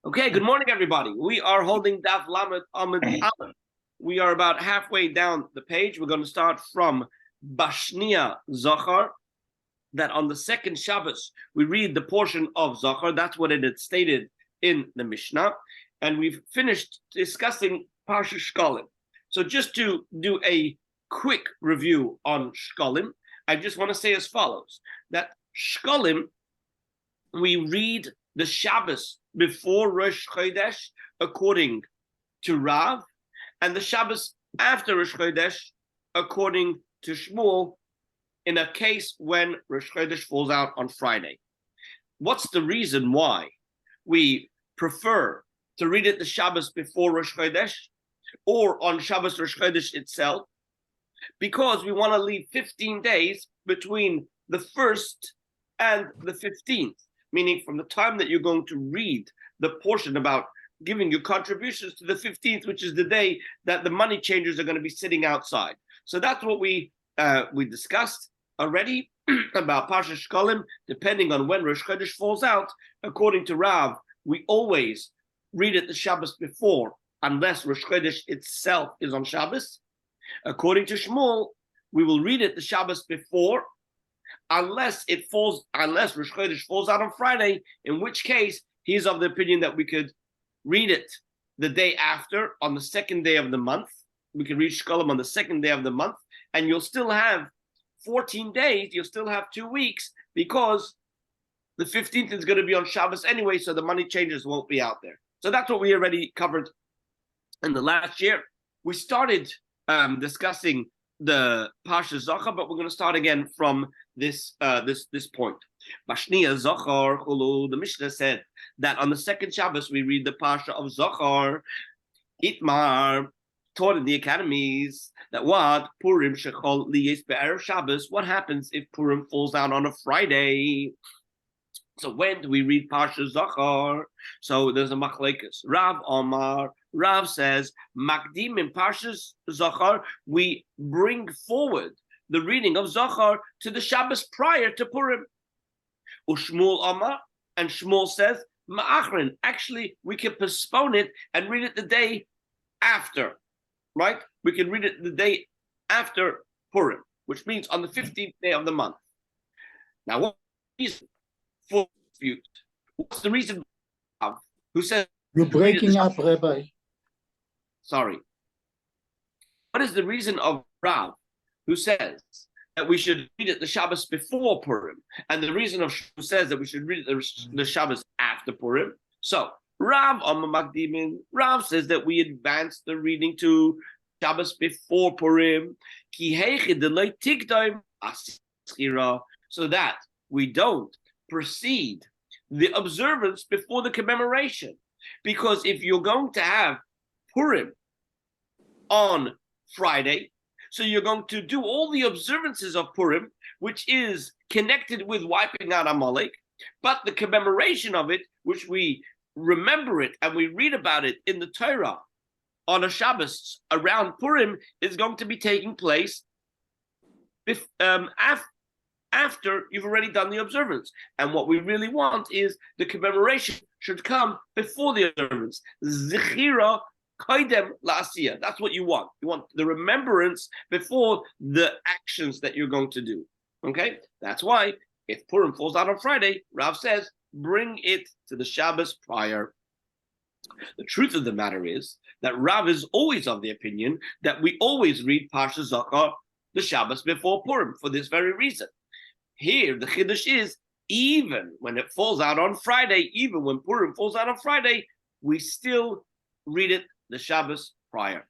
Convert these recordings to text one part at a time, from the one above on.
Okay, good morning, everybody. We are holding Daf Lamed Amud Aleph. We are about halfway down the page. We're going to start from Bashnia Zachar, that on the second Shabbos, we read the portion of Zachar. That's what it had stated in the Mishnah. And we've finished discussing Parsha Shkolim. So just to do a quick review on Shkolim, I just want to say as follows, that Shkolim, we read the Shabbos before Rosh Chodesh according to Rav, and the Shabbos after Rosh Chodesh according to Shmuel, in a case when Rosh Chodesh falls out on Friday. What's the reason why we prefer to read it the Shabbos before Rosh Chodesh or on Shabbos Rosh Chodesh itself? Because we want to leave 15 days between the 1st and the 15th. Meaning from the time that you're going to read the portion about giving your contributions to the 15th, which is the day that the money changers are going to be sitting outside. So that's what we discussed already about Parsha Shkolim, depending on when Rosh Chodesh falls out. According to Rav, we always read it the Shabbos before, unless Rosh Chodesh itself is on Shabbos. According to Shmuel, we will read it the Shabbos before, unless Rosh Chodesh falls out on Friday, in which case he's of the opinion that we could read it the day after, on the second day of the month. We can read Shkolim on the second day of the month, and you'll still have 14 days, you'll still have 2 weeks, because the 15th is going to be on Shabbos anyway, so the money changers won't be out there. So that's what we already covered in the last year. We started discussing the Parsha Zachar, but we're going to start again from this point. Bashnia Zachar Chulu, the Mishnah said that on the second Shabbos we read the Parsha of Zachar. Itmar taught in the academies that what Purim Shechol Liyes Be'erev Shabbos. What happens if Purim falls out on a Friday? So when do we read Parsha Zachar? So there's a machlekes. Rav Omar. Rav says, Makdim in Parshas Zachar, we bring forward the reading of Zachar to the Shabbos prior to Purim. Ushmuel Omar, and Shmuel says, Ma'achrin, actually we can postpone it and read it the day after, right? We can read it the day after Purim, which means on the 15th day of the month. Now, what is for dispute? What's the reason who says you're breaking up, Rabbi? Sorry. What is the reason of Rav who says that we should read it the Shabbos before Purim, and the reason of who says that we should read it the Shabbos after Purim? So Rav Rav says that we advance the reading to Shabbos before Purim, so that we don't precede the observance before the commemoration. Because if you're going to have Purim on Friday, so you're going to do all the observances of Purim, which is connected with wiping out Amalek, but the commemoration of it, which we remember it and we read about it in the Torah on a Shabbos around Purim, is going to be taking place after you've already done the observance. And what we really want is the commemoration should come before the observance. Zechira Kaidem La'asiyah. That's what you want. You want the remembrance before the actions that you're going to do. Okay? That's why if Purim falls out on Friday, Rav says, bring it to the Shabbos prior. The truth of the matter is that Rav is always of the opinion that we always read Parsha Zachar the Shabbos before Purim for this very reason. Here, the Chiddush is, even when it falls out on Friday, even when Purim falls out on Friday, we still read it the Shabbos prior.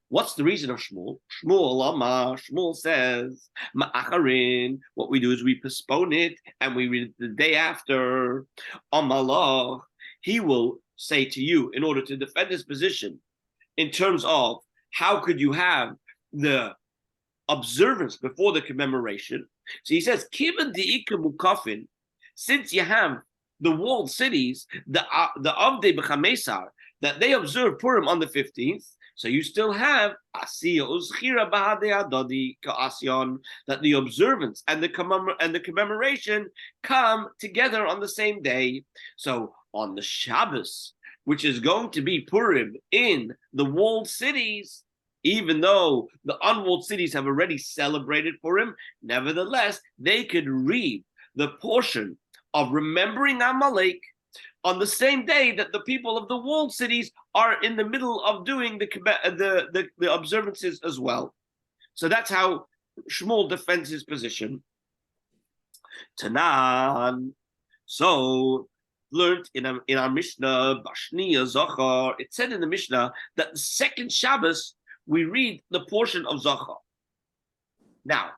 What's the reason of Shmuel? Shmuel says, Ma'acharin, what we do is we postpone it and we read it the day after. Amalach, he will say to you, in order to defend his position, in terms of how could you have the observance before the commemoration. So he says, Kivan di'ika mukafin, since you have the walled cities, the Avdei B'Chamesar, that they observe Purim on the 15th, so you still have Asiya Uzchira Bahadei Adodi Ka'asyon, that the observance and the commemoration come together on the same day. So on the Shabbos, which is going to be Purim in the walled cities, even though the unwalled cities have already celebrated Purim, nevertheless, they could read the portion of remembering Amalek on the same day that the people of the walled cities are in the middle of doing the observances as well. So that's how Shmuel defends his position. Tanan. So learned in our Mishnah, Bashniya Zachar, it said in the Mishnah that the second Shabbos we read the portion of Zachar. Now,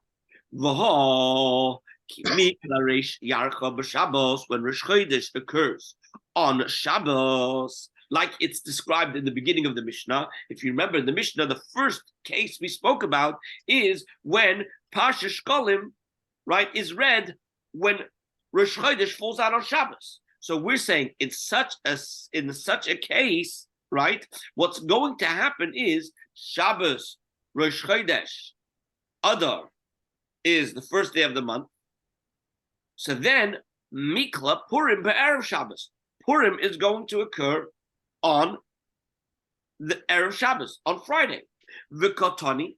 V'ho Yarcha b'Shabbos, when Rosh Chodesh occurs on Shabbos, like it's described in the beginning of the Mishnah. If you remember in the Mishnah, the first case we spoke about is when Parsha Shkolim, right, is read when Rosh Chodesh falls out on Shabbos. So we're saying in such a case, right, what's going to happen is Shabbos, Rosh Chodesh, Adar is the first day of the month. So then Mikla Purim be'erev Shabbos. Purim is going to occur on the Erev Shabbos, on Friday. V'kotani.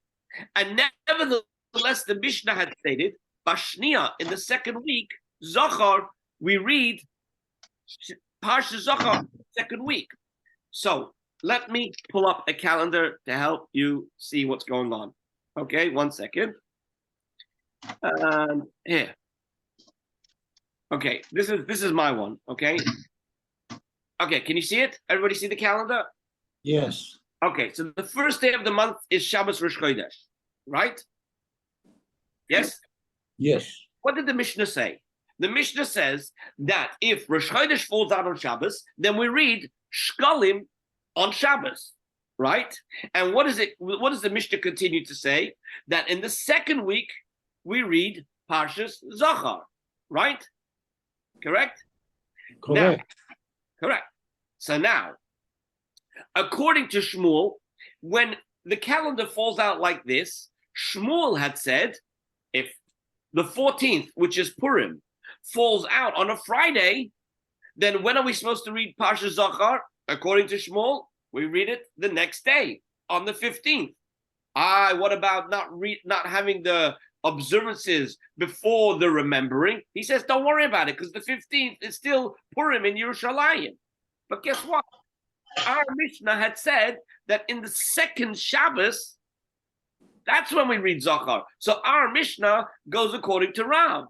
And nevertheless, the Mishnah had stated, Bashniya, in the second week, Zachar, we read Parsha Zachar, second week. So let me pull up a calendar to help you see what's going on. Okay, 1 second. Here. Okay, this is my one. Okay. Okay, can you see it? Everybody see the calendar? Yes. Okay, so the first day of the month is Shabbos Rosh Chodesh, right? Yes? Yes. What did the Mishnah say? The Mishnah says that if Rosh Chodesh falls out on Shabbos, then we read Shkolim on Shabbos, right? And what is it? What does the Mishnah continue to say? That in the second week, we read Parshas Zachar, right? Correct? Correct. Now, correct. So now, according to Shmuel, when the calendar falls out like this, Shmuel had said, if the 14th, which is Purim, falls out on a Friday, then when are we supposed to read Parsha Zachar? According to Shmuel, we read it the next day, on the 15th. What about not having the observances before the remembering? He says, don't worry about it, because the 15th is still Purim in Yerushalayim. But guess what? Our Mishnah had said that in the second Shabbos, that's when we read Zachar. So our Mishnah goes according to Rav,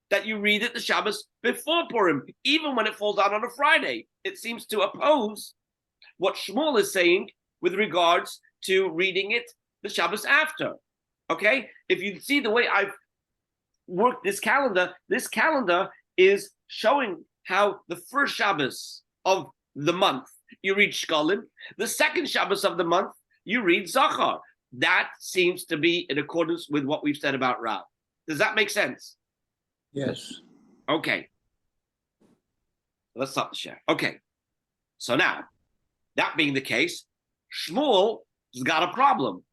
that you read it the Shabbos before Purim, even when it falls out on a Friday. It seems to oppose what Shmuel is saying with regards to reading it the Shabbos after. Okay? If you see the way I've worked this calendar is showing how the first Shabbos of the month, you read Shkolim. The second Shabbos of the month, you read Zachar. That seems to be in accordance with what we've said about Rav. Does that make sense? Yes. Okay. Let's stop the share. Okay. So now, that being the case, Shmuel has got a problem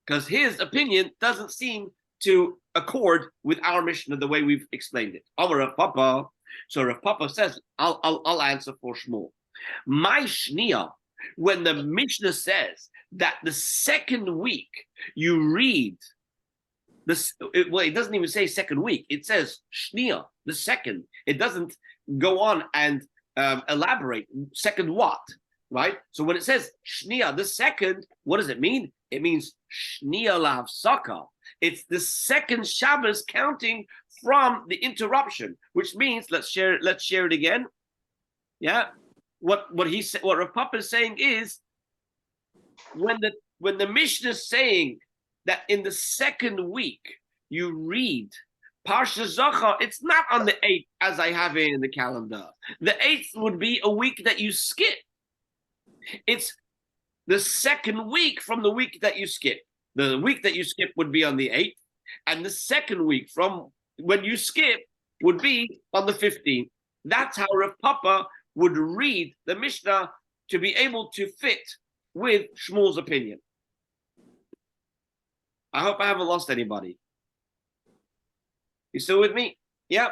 because his opinion doesn't seem to accord with our Mishnah the way we've explained it. Over Rav Papa. So Rav Papa says, I'll answer for Shmuel. My Shnia, when the Mishnah says that the second week you read this, it doesn't even say second week. It says Shnia, the second. It doesn't go on and elaborate. Second what? Right? So when it says Shnia, the second, what does it mean? It means Shnia L'Havsaka. It's the second Shabbos counting from the interruption, which means let's share it again. Yeah. What Rav Papa is saying is when the Mishnah is saying that in the second week you read Parsha Zachar, it's not on the 8th as I have it in the calendar. The 8th would be a week that you skip. It's the second week from the week that you skip. The week that you skip would be on the 8th, and the second week from when you skip would be on the 15th. That's how Rav Papa would read the Mishnah to be able to fit with Shmuel's opinion. I hope I haven't lost anybody. You still with me? Yeah.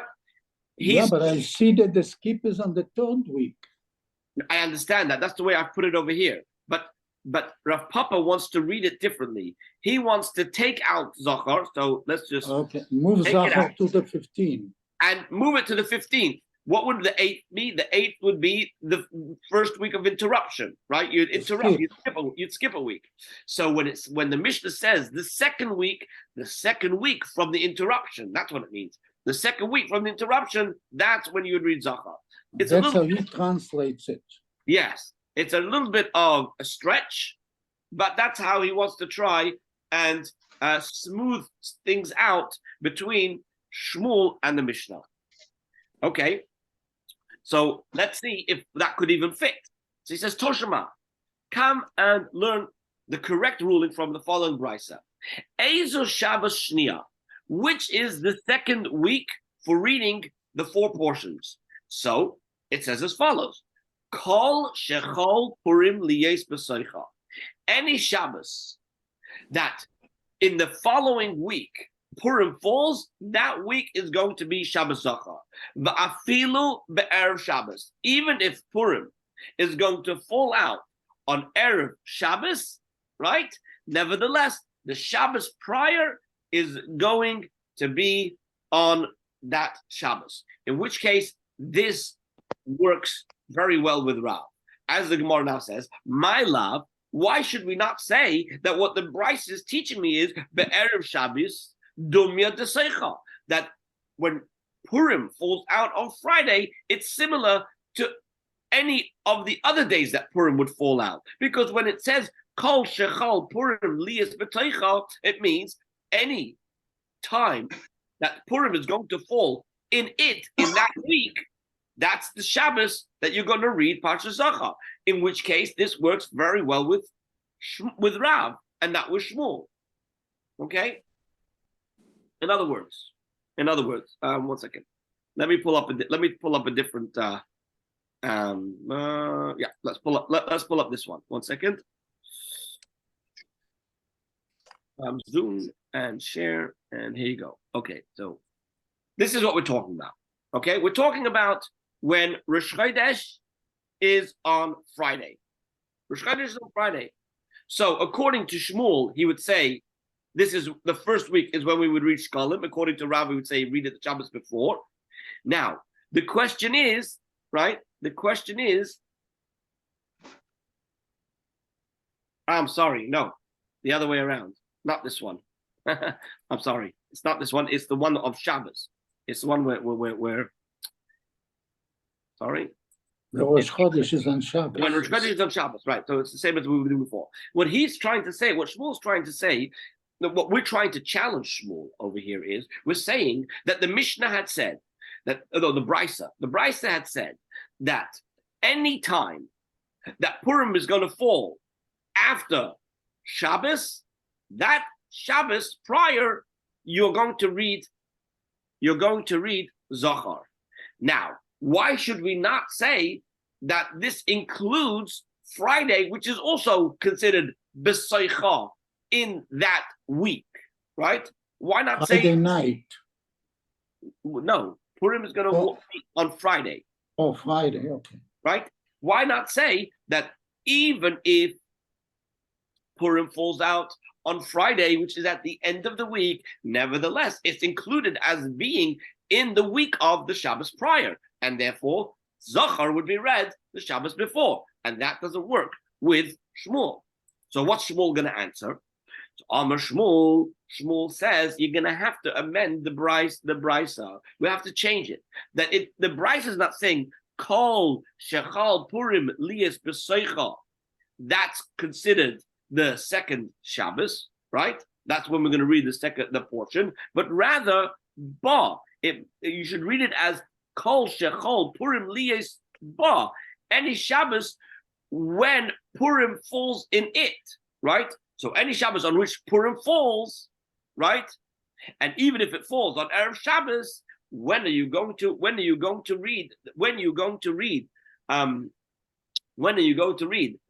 Yeah, but I see that the skip is on the third week. I understand that. That's the way I put it over here. But Rav Papa wants to read it differently. He wants to take out Zachar. So let's just Move take it Zachar out to the 15. and move it to the 15th. What would the 8th be? The 8th would be the first week of interruption, right? You'd interrupt, you'd skip a week. So when the Mishnah says the second week from the interruption, that's what it means. The second week from the interruption, that's when you would read Zachar. That's how he translates it. Yes, it's a little bit of a stretch, but that's how he wants to try and smooth things out between Shmuel and the Mishnah. Okay, so let's see if that could even fit. So he says, Toshima, come and learn the correct ruling from the following brisa. Ezo Shabbos Shnia, which is the second week for reading the 4 portions. So it says as follows: Kol shechol Purim liyes b'soicha. Any Shabbos that in the following week Purim falls, that week is going to be Shabbos Zachar. Va'afilu be'erev Shabbos. Even if Purim is going to fall out on Erev Shabbos, right? Nevertheless, the Shabbos prior is going to be on that Shabbos. In which case, this works very well with Rav. As the Gemara now says, my love, why should we not say that what the Bryce is teaching me is be'erev Shabbos, dumya deseicha, that when Purim falls out on Friday, it's similar to any of the other days that Purim would fall out. Because when it says kol shechal Purim liyas b'teicha, it means any time that Purim is going to fall in that week, that's the Shabbos that you're going to read Parshas Zachar. In which case, this works very well with Rav, and that was Shmuel. Okay. In other words, one second. Let me pull up a different. Let's pull up this one. 1 second. Zoom and share, and here you go. Okay, so this is what we're talking about. Okay, we're talking about when Rosh Chodesh is on Friday. Rosh Chodesh is on Friday. So according to Shmuel, he would say this is the first week is when we would read Shkalim. According to Rav, we would say read it the Shabbos before. Now, the question is, right? The question is, I'm sorry, no, the other way around. Not this one. I'm sorry. It's not this one. It's the one of Shabbos. It's the one where sorry. The Rosh Chodesh is on Shabbos. When Rosh Chodesh is on Shabbos, right. So it's the same as we were doing before. What he's trying to say, what Shmuel's trying to say, what we're trying to challenge Shmuel over here is, we're saying that the Mishnah had said, that although the Brisa had said that any time that Purim is going to fall after Shabbos, that Shabbos prior, you're going to read Zachar. Now, why should we not say that this includes Friday, which is also considered B'Soicha in that week, right? Why not say Friday night? No, Purim is going to be on Friday. Oh, Friday, okay. Right? Why not say that even if Purim falls out on Friday, which is at the end of the week, nevertheless, it's included as being in the week of the Shabbos prior, and therefore Zachar would be read the Shabbos before, and that doesn't work with Shmuel. So what's Shmuel going to answer? So Amar Shmuel says you're going to have to amend the brisa. We have to change it. The brisa is not saying Kol Shechal Purim Liyas B'Soicha. That's considered the second Shabbos, right? That's when we're going to read the portion. But rather, you should read it as Kol Shechol Purim Liyas Ba. Any Shabbos when Purim falls in it, right? So any Shabbos on which Purim falls, right? And even if it falls on Erev Shabbos, when are you going to read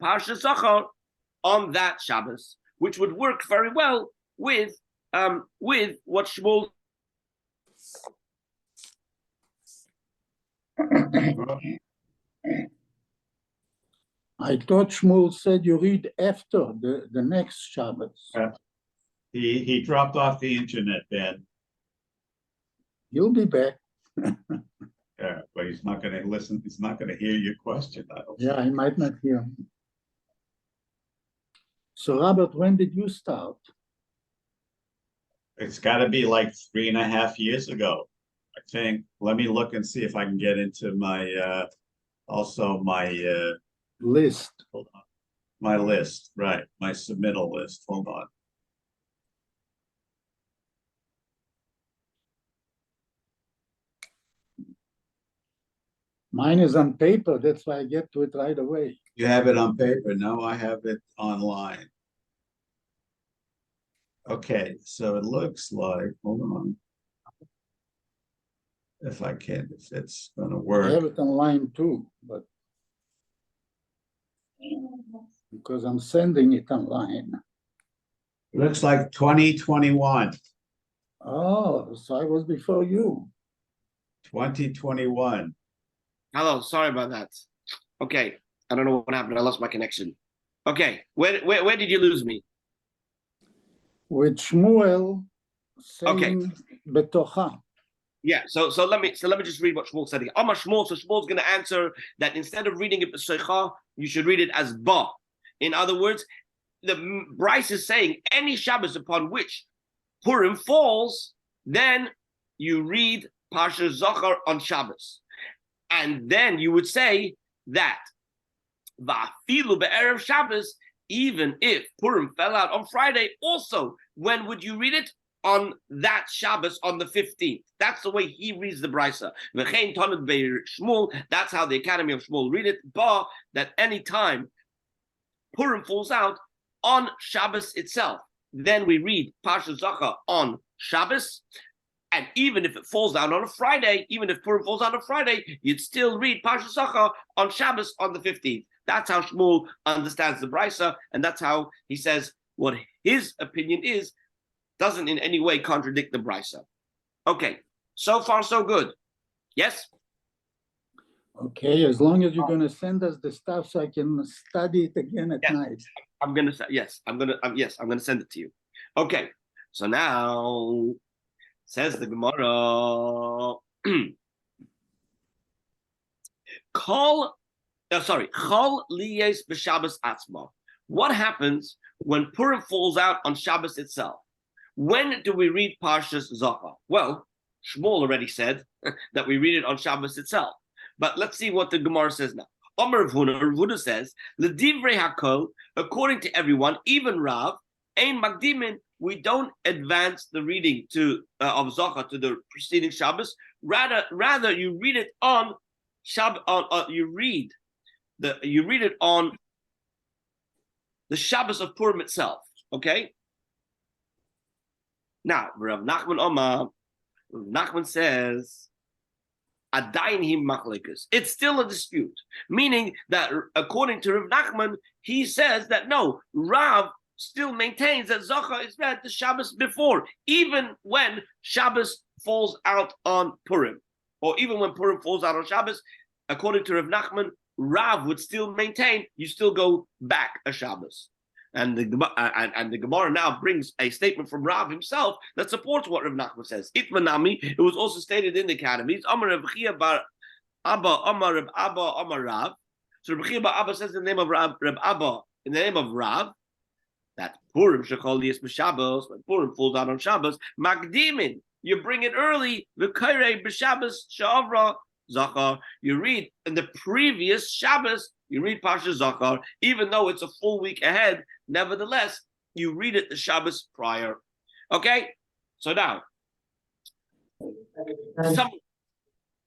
Parshas Zachar on that Shabbos, which would work very well with what Shmuel. I thought Shmuel said you read after the next Shabbos. He dropped off the internet, Ben. You'll be back. Yeah, but he's not going to listen. He's not going to hear your question. I don't Yeah, I might not hear. So, Robert, when did you start? It's got to be like 3.5 years ago, I think. Let me look and see if I can get into my also my List. hold on. My list, right? My submittal list. Hold on. Mine is on paper. That's why I get to it right away. You have it on paper. No, I have it online. Okay, so it looks like, hold on. If I can, if it's gonna I work. have it online too, but because I'm sending it online. Looks like 2021. Oh, so I was before you. 2021. Hello, sorry about that. Okay, I don't know what happened. I lost my connection. Okay, where did you lose me? With Shmuel Okay. saying betocha. Yeah, so let me just read what Shmuel said here. Amar Shmuel, so Shmuel's going to answer that instead of reading it b'seicha, you should read it as ba. In other words, the Bryce is saying any Shabbos upon which Purim falls, then you read Parsha Zachar on Shabbos, and then you would say that va'afilu be'erev Shabbos, even if Purim fell out on Friday, also when would you read it? On that Shabbos on the 15th. That's the way he reads the Brisa. V'chein Talmud Shmuel. That's how the Academy of Shmuel read it. But that any time Purim falls out on Shabbos itself, then we read Parsha Zachar on Shabbos. And even if it falls down on a Friday, even if Purim falls out on Friday, you'd still read Parsha Zachar on Shabbos on the 15th. That's how Shmuel understands the Brisa, and that's how he says what his opinion is. Doesn't in any way contradict the Brisa. Okay, so far so good. Yes? Okay, as long as you're going to send us the stuff so I can study it again at night. I'm gonna say yes. I'm gonna send it to you. Okay, so now says the Gemara. Chol liyes b'Shabbos atzma. What happens when Purim falls out on Shabbos itself? When do we read Parshas Zachar? Well, Shmuel already said that we read it on Shabbos itself. But let's see what the Gemara says now. Omer Rav Huna says, L'divrei hakol, according to everyone, even Rav, ein magdimin, we don't advance the reading of Zachar to the preceding Shabbos. Rather, you read it on Shabbos. You read it on the Shabbos of Purim itself. Okay. Now, Rav Nachman says, Adayin him machlekus. It's still a dispute, meaning that according to Rav Nachman, he says that no, Rav still maintains that Zachar is read the Shabbos before, even when Shabbos falls out on Purim, or even when Purim falls out on Shabbos. According to Rav Nachman, Rav would still maintain you still go back a Shabbos. And the Gemara now brings a statement from Rav himself that supports what Rav Nachman says. Itmanami, it was also stated in the academies. Amar Rav Chia bar Abba, Amar Rav Abba, Amar Rav. So Rav Chia bar Abba says in the name of Rav Abba, in the name of Rav, that Purim shechol liyes b'Shabbos, when Purim falls out on Shabbos, magdimin, you bring it early. V'kairei b'Shabbos she'avra Zachar. You read in the previous Shabbos. You read Parsha Zachar, even though it's a full week ahead. Nevertheless, you read it the Shabbos prior. Okay? So now,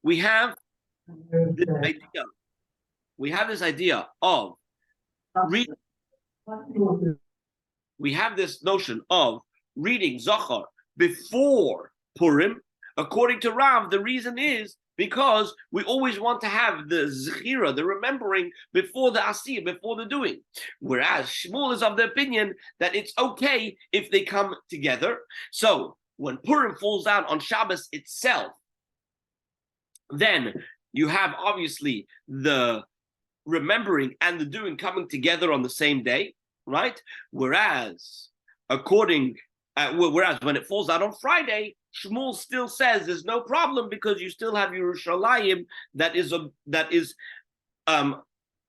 we have this idea. We have this idea of reading. We have this notion of reading Zachar before Purim. According to Rav, the reason is because we always want to have the zechira, the remembering before the asiyah, before the doing. Whereas Shmuel is of the opinion that it's okay if they come together. So when Purim falls out on Shabbos itself, then you have obviously the remembering and the doing coming together on the same day, right? Whereas whereas when it falls out on Friday, Shmuel still says there's no problem because you still have Yerushalayim that is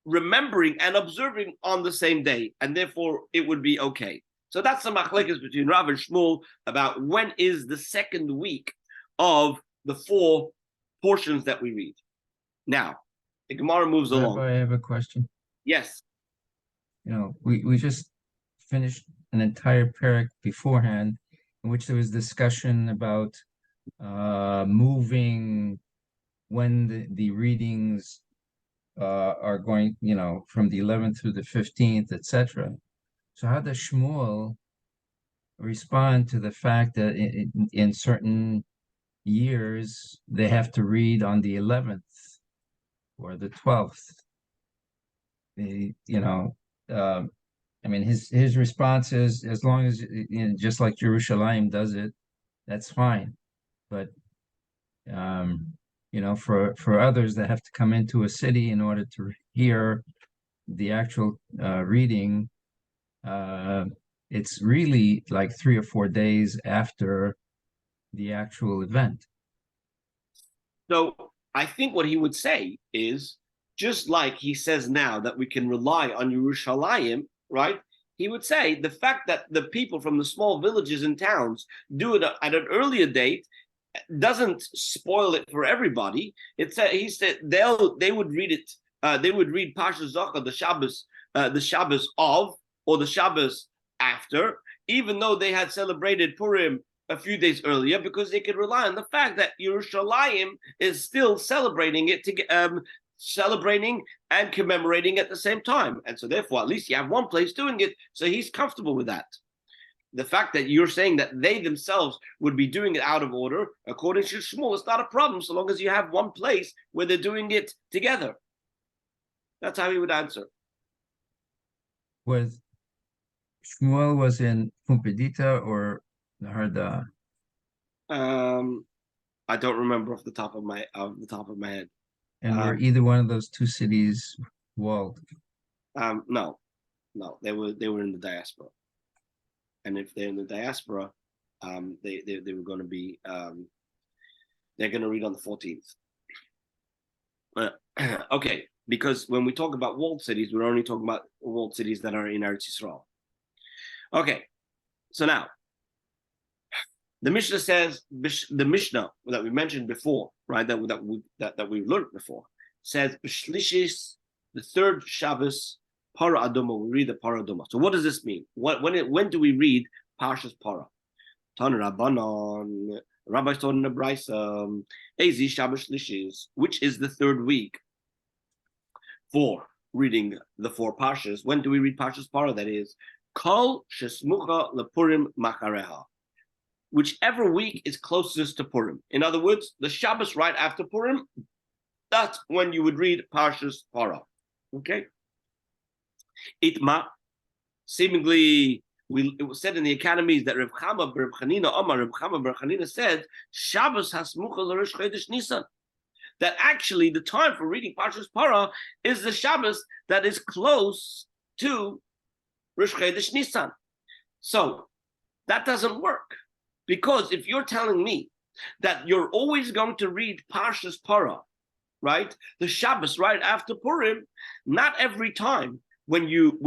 remembering and observing on the same day, and therefore it would be okay. So that's the machlekes between Rav and Shmuel about when is the second week of the 4 portions that we read. Now, the Gemara moves along. I have a question. Yes. We just finished an entire parak beforehand in which there was discussion about moving when the readings are going, from the 11th through the 15th, etc. So how does Shmuel respond to the fact that in certain years they have to read on the 11th or the 12th? His response is, as long as, just like Jerusalem does it, that's fine. But, for others that have to come into a city in order to hear the actual reading, it's really like 3 or 4 days after the actual event. So I think what he would say is, just like he says now that we can rely on Yerushalayim, right? He would say the fact that the people from the small villages and towns do it at an earlier date doesn't spoil it for everybody. He said they would read it. They would read Parsha Zachor, the Shabbos of, or the Shabbos after, even though they had celebrated Purim a few days earlier, because they could rely on the fact that Yerushalayim is still celebrating it celebrating and commemorating at the same time. And so therefore, at least you have one place doing it. So he's comfortable with that. The fact that you're saying that they themselves would be doing it out of order, according to Shmuel, it's not a problem so long as you have one place where they're doing it together. That's how he would answer. Was Shmuel was in Pumbedita or Harda? I don't remember off the top of my head. And were either one of those 2 cities walled? No, they were in the diaspora, and if they're in the diaspora, they were going to be they're going to read on the 14th. Okay, because when we talk about walled cities, we're only talking about walled cities that are in Eretz Yisrael. Okay, so now the Mishnah says, the Mishnah that we mentioned before, right? That we learned before, says B'shlishis, the 3rd Shabbos, Para Adoma. We read the Para Adoma. So what does this mean? When do we read Parshas Para? Tan Rabbanon, Rabbi taught in the Brisa, Ezi Shabbos Shlishis, which is the 3rd week for reading the 4 Parshas. When do we read Parshas Para? That is, Kol Shesmucha LePurim Machareha. Whichever week is closest to Purim. In other words, the Shabbos right after Purim, that's when you would read Parshas Para. Okay? Itma, seemingly, it was said in the academies that Reb Chama Bar Chanina said, Shabbos hasmucha l'Rosh Chodesh Nisan. That actually the time for reading Parshas Para is the Shabbos that is close to Rosh Chodesh Nisan. So that doesn't work. Because if you're telling me that you're always going to read Parshas Para, right, the Shabbos right after Purim, not every time when you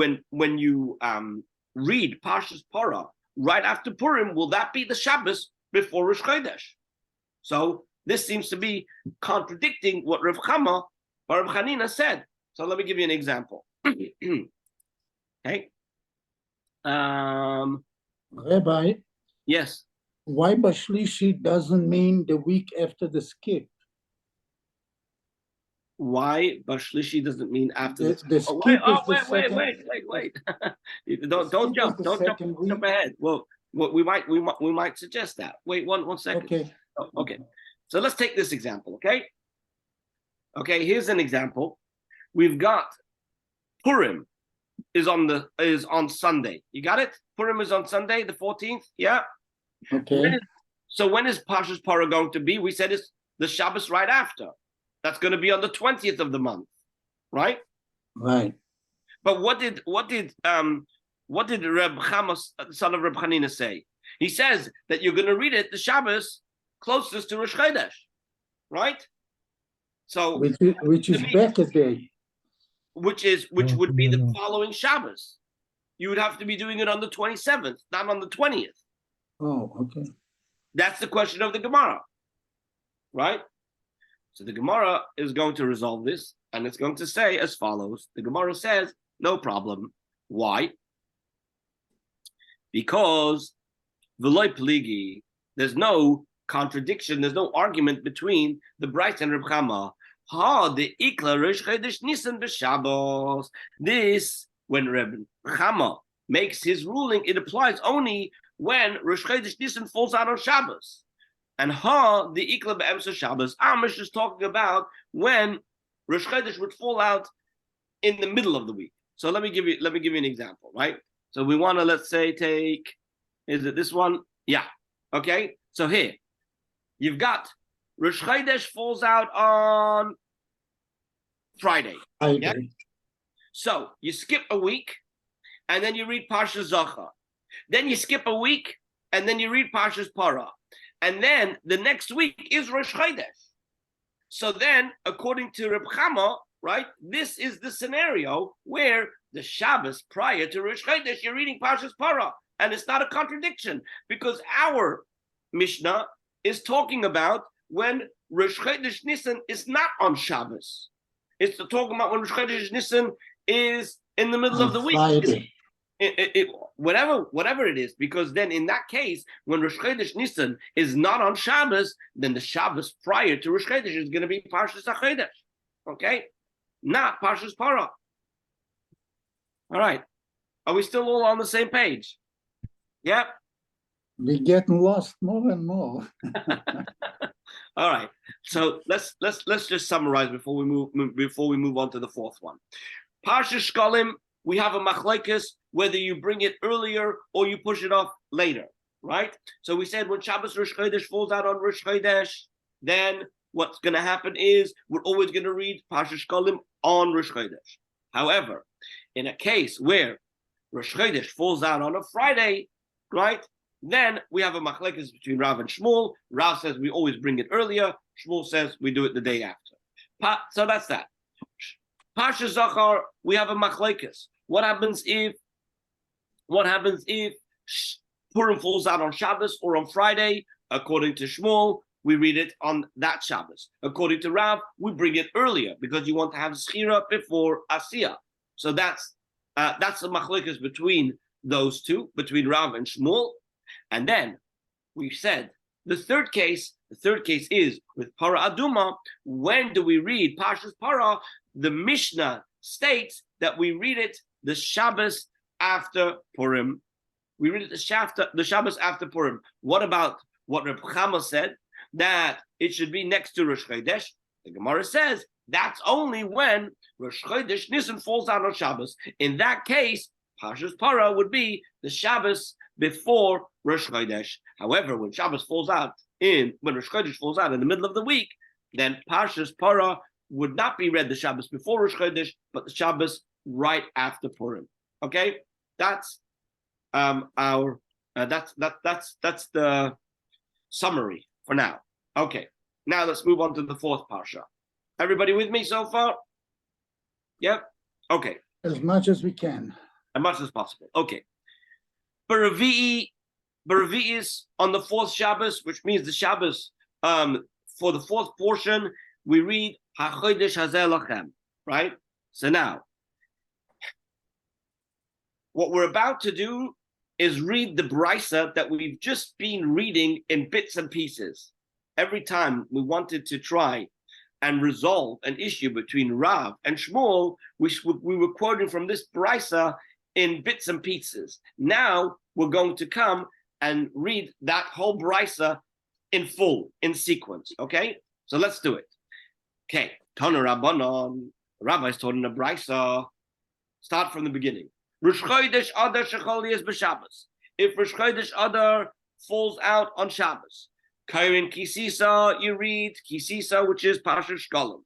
read Parshas Para right after Purim will that be the Shabbos before Rosh Chodesh. So this seems to be contradicting what Rav Chama or Rav Chanina said. So let me give you an example. Okay. Rabbi, Yes. why Bashlishi doesn't mean the week after the skip? Why Bashlishi doesn't mean after The skip is the second. Wait. Don't jump. Don't jump ahead. Well, we might suggest that. Wait one second. Okay. Okay. So let's take this example, okay? Okay, here's an example. We've got Purim is on Sunday. You got it? Purim is on Sunday, the 14th, yeah? Okay. So when is Parshas Para going to be? We said it's the Shabbos right after. That's going to be on the 20th of the month, right? Right. But what did Reb Chama, son of Reb Chanina, say? He says that you're going to read it the Shabbos closest to Rosh Chodesh, right? So Which is back a day. which would be the following Shabbos. You would have to be doing it on the 27th, not on the 20th. Oh, okay. That's the question of the Gemara, right? So the Gemara is going to resolve this, and it's going to say as follows. The Gemara says, no problem. Why? Because v'loy pligi, there's no contradiction, there's no argument between the Bryce and Reb Chama. Ha, the ikla Rosh Chodesh Nisan b'Shabbos. This, when Reb Chama makes his ruling, it applies only when Rosh Chodesh Nisan falls out on Shabbos. And ha, the ikla be'emsa Shabbos. Amish is talking about when Rosh Chodesh would fall out in the middle of the week. So let me give you an example, right? So we want to, let's say, take, is it this one? Yeah. Okay. So here, you've got Rosh Chodesh falls out on Friday. Yeah? So you skip a week, and then you read Parshas Zachar. Then you skip a week, and then you read Parshas Parah. And then the next week is Rosh Chodesh. So then, according to Reb Chama, right, this is the scenario where the Shabbos prior to Rosh Chodesh, you're reading Parshas Parah. And it's not a contradiction, because our Mishnah is talking about when Rosh Chodesh Nisan is not on Shabbos. It's talking about when Rosh Chodesh Nisan is in the middle of the week. Whatever it is, because then in that case, when Rosh Chodesh Nisan is not on Shabbos, then the Shabbos prior to Rosh Chodesh is going to be Parshas HaChodesh, okay? Not Parshas Parah. All right. Are we still all on the same page? Yep. We're getting lost more and more. All right. So let's just summarize before we move on to the fourth one. Parshas Shkalim, we have a machlekes whether you bring it earlier or you push it off later, right? So we said when Shabbos Rosh Chodesh falls out on Rosh Chodesh, then what's going to happen is we're always going to read Parshas Shkalim on Rosh Chodesh. However, in a case where Rosh Chodesh falls out on a Friday, right? Then we have a machlekes between Rav and Shmuel. Rav says we always bring it earlier. Shmuel says we do it the day after. So that's that. Parshas Zachar, we have a machlekes. What happens if Purim falls out on Shabbos or on Friday? According to Shmuel, we read it on that Shabbos. According to Rav, we bring it earlier because you want to have Schira before Asiyah. So that's the machlekes between those two, between Rav and Shmuel. And then we said the third case is with Parah Aduma. When do we read Parshas Parah? The Mishnah states that we read it the Shabbos after Purim. We read it the Shabbos after Purim. What about what Reb Chama said, that it should be next to Rosh Chodesh? The Gemara says that's only when Rosh Chodesh Nisan falls out on Shabbos. In that case, Parshas Parah would be the Shabbos before Rosh Chodesh. However, when Shabbos falls out when Rosh Chodesh falls out in the middle of the week, then Parshas Parah would not be read the Shabbos before Rosh Chodesh, but the Shabbos right after Purim. Okay, that's that's the summary for now. Okay, now let's move on to the fourth parsha. Everybody with me so far? Yep. Okay. As much as we can. As much as possible. Okay. Retiree is on the fourth Shabbos, which means the Shabbos for the fourth portion, we read HaChodesh Hazeh Lachem, right? So now, what we're about to do is read the brisa that we've just been reading in bits and pieces. Every time we wanted to try and resolve an issue between Rav and Shmuel, we were quoting from this brisa in bits and pieces. Now we're going to come and read that whole brisa in full, in sequence. Okay, so let's do it. Okay, Tana Rabbanon, Rabbi's taught in a brisa. Start from the beginning. Rosh Chodesh Adar shechol is b'Shabbos. If Rosh Chodesh Adar falls out on Shabbos, Kairin Kisisa, you read Kisisa, which is Parshas Shkalim.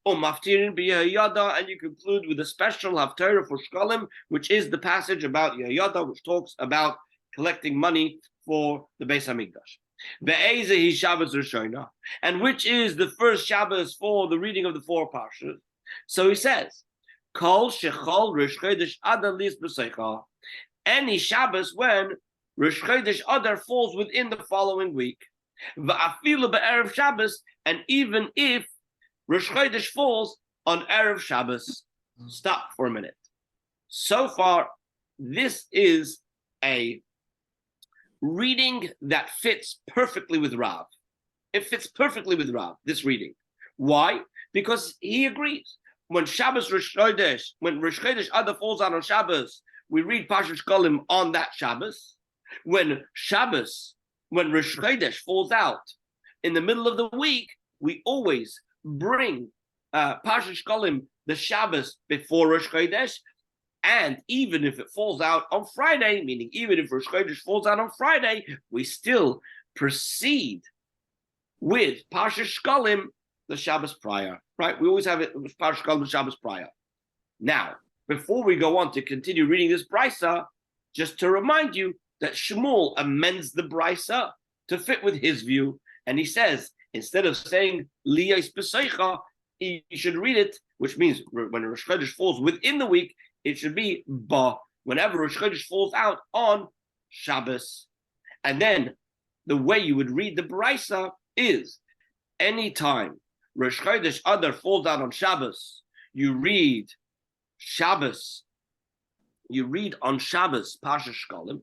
Maftirin b'Yehoyada, and you conclude with a special haftarah for Shkolim, which is the passage about Yehoyada, which talks about collecting money for the Beis Hamikdash. Ve'ezeh hi Shabbos Rishona, and which is the first Shabbos for the reading of the 4 parshas. So he says, Kol shechol Rosh Chodesh Adar lis b'seicha, any Shabbos when Rosh Chodesh Adar falls within the following week. Va'afilu be'erev Shabbos, and even if Rosh Chodesh falls on Erev Shabbos. Stop for a minute. So far, this is a reading that fits perfectly with Rav. It fits perfectly with Rav, this reading. Why? Because he agrees. When Shabbos Rosh Chodesh, when Rosh Chodesh Adar falls out on Shabbos, we read Parshas Shkolim on that Shabbos. When Rosh Chodesh falls out in the middle of the week, we always bring Parshas Shkolim the Shabbos before Rosh Chodesh, and even if it falls out on Friday, meaning even if Rosh Chodesh falls out on Friday, we still proceed with Parshas Shkolim the Shabbos prior, right? We always have it with Parshas Shkolim the Shabbos prior. Now, before we go on to continue reading this brisa, just to remind you that Shmuel amends the brisa to fit with his view, and he says, instead of saying liyos b'seicha, you should read it, which means when Rosh Chodesh falls within the week, it should be ba, whenever Rosh Chodesh falls out on Shabbos. And then the way you would read the brisa is, anytime Rosh Chodesh Adar falls out on Shabbos, you read Shabbos, you read on Shabbos Parshas Shkolim,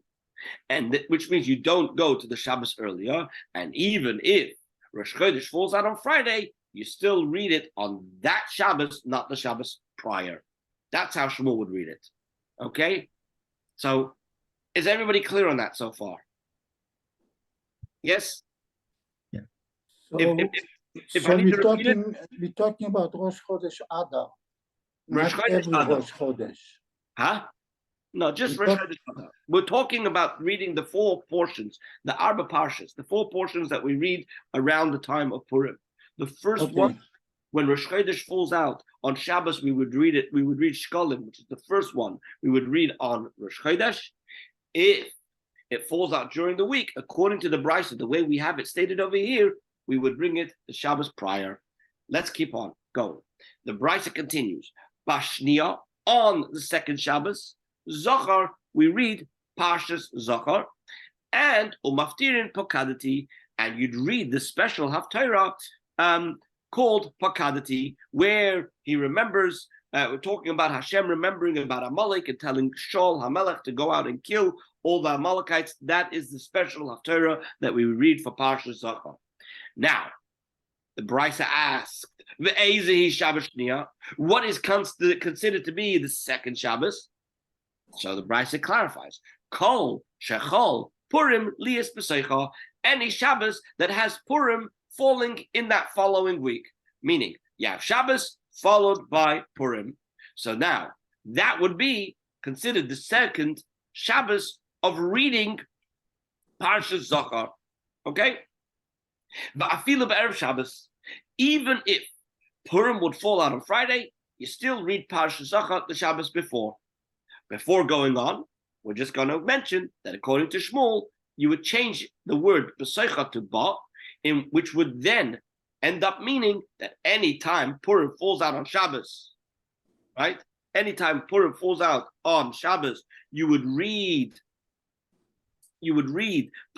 and which means you don't go to the Shabbos earlier, and even if Rosh Chodesh falls out on Friday, you still read it on that Shabbos, not the Shabbos prior. That's how Shmuel would read it. Okay? So, is everybody clear on that so far? Yes? Yeah. So, If so I need to repeat it, we're talking about Rosh Chodesh Adar, Rosh not Chodesh every Adar. Rosh Chodesh. Huh? No, just We Rosh talk- Chodesh Adar. We're talking about reading the 4 portions, the Arba Parshas, the 4 portions that we read around the time of Purim. The first Okay. one, when Rosh Chodesh falls out on Shabbos, we would read it. We would read Shkolim, which is the first one. We would read on Rosh Chodesh. If it falls out during the week, according to the brisa, the way we have it stated over here, we would bring it the Shabbos prior. Let's keep on going. The brisa continues. Bashnia, on the second Shabbos, Zochar, we read Parshas Zochar, and Umaftirin Pokadati, and you'd read the special Haftarah called Pakadati, where he remembers, we're talking about Hashem remembering about Amalek and telling Shaul HaMelech to go out and kill all the Amalekites. That is the special Haftarah that we read for Parshas Zochar. Now, the Brisa asked, Ve'ezehi Shabbos Shnia, what is considered to be the second Shabbos? So the Brisa clarifies, Kol Shechol Purim Liyos B'seicha, any Shabbos that has Purim falling in that following week, meaning you have Shabbos followed by Purim. So now that would be considered the second Shabbos of reading Parshas Zochar. Okay? Va'afilu be'erev Shabbos, even if Purim would fall out on Friday, you still read Parshas Zochar the Shabbos before. Before going on, we're just going to mention that according to Shmuel, you would change the word b'seicha to ba, in which would then end up meaning that any time Purim falls out on Shabbos, right? Anytime Purim falls out on Shabbos, you would read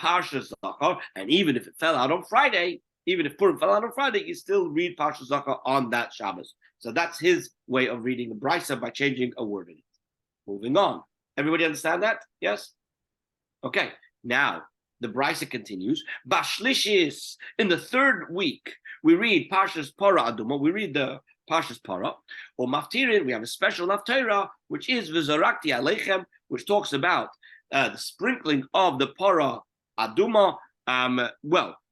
Parshas Zochar, and even if it fell out on Friday, even if Purim fell out on Friday, you still read Parshas Zochar on that Shabbos. So that's his way of reading the brisa by changing a word in it. Moving on. Everybody understand that? Yes? Okay. Now, the brisa continues. Bashlishis, in the third week, we read Parshas Parah Aduma. We read the Parshas Parah. Or Maftirin, we have a special Haftarah, which is V'zorakti Aleichem, which talks about the sprinkling of the Parah Aduma.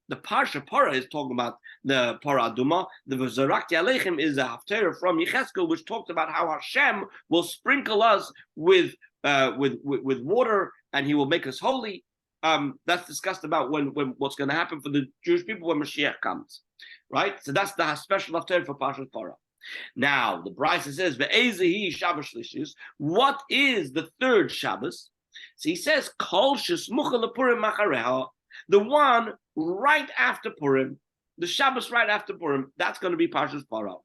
The Parsha Parah is talking about the Parah Aduma. The V'zorakti Aleichem is a Haftarah from Yecheskel, which talks about how Hashem will sprinkle us with water, and He will make us holy. That's discussed about when what's going to happen for the Jewish people when Mashiach comes, right? So that's the special Haftarah for Parshat Parah. Now the Brisa says, "Ve'ezehi Shabbos Shlishis." What is the third Shabbos? So he says, "Kol shesmucha lePurim machareha," the one right after Purim, the Shabbos right after Purim. That's going to be Parshas Parah.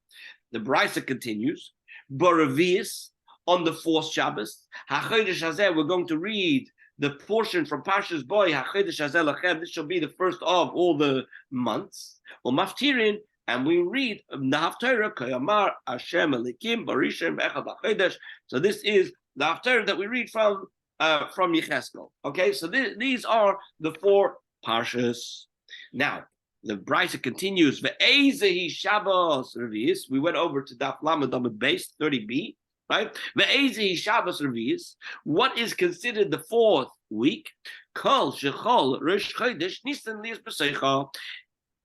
The Brisa continues, "Baravias." On the fourth Shabbos, HaChodesh Hazeh, we're going to read the portion from Parshas Boy, HaChodesh Hazeh Lachem. This shall be the first of all the months. Or Maftirin, and we read the Haftarah, Kayamar Hashem Elikim Barishem Echad HaChodesh. So this is the Haftarah that we read from Yecheskel. Okay, so these are the four Parshas. Now, the Brisa continues, Ve'ezehi Shabbos Revius. We went over to Daf Lamed Amud Beis 30b. Right? Ve'ezehi Shabbos Revius. What is considered the fourth week? Kol shechol Rosh Chodesh Nisan lias b'seicha.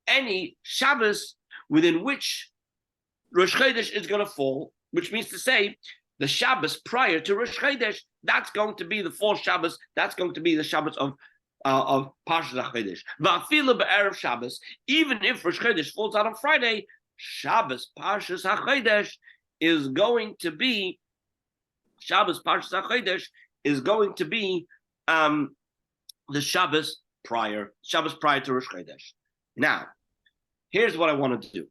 Any Shabbos within which Rosh Chodesh is going to fall, which means to say the Shabbos prior to Rosh Chodesh, that's going to be the fourth Shabbos. That's going to be the Shabbos of Parshas HaChodesh. Va'afilu be'erev Shabbos, even if Rosh Chodesh falls out on Friday, Shabbos Parshas HaChodesh is going to be Shabbos Parshas HaChodesh is going to be the Shabbos prior to Rosh Chodesh. Now, here's what I want to do.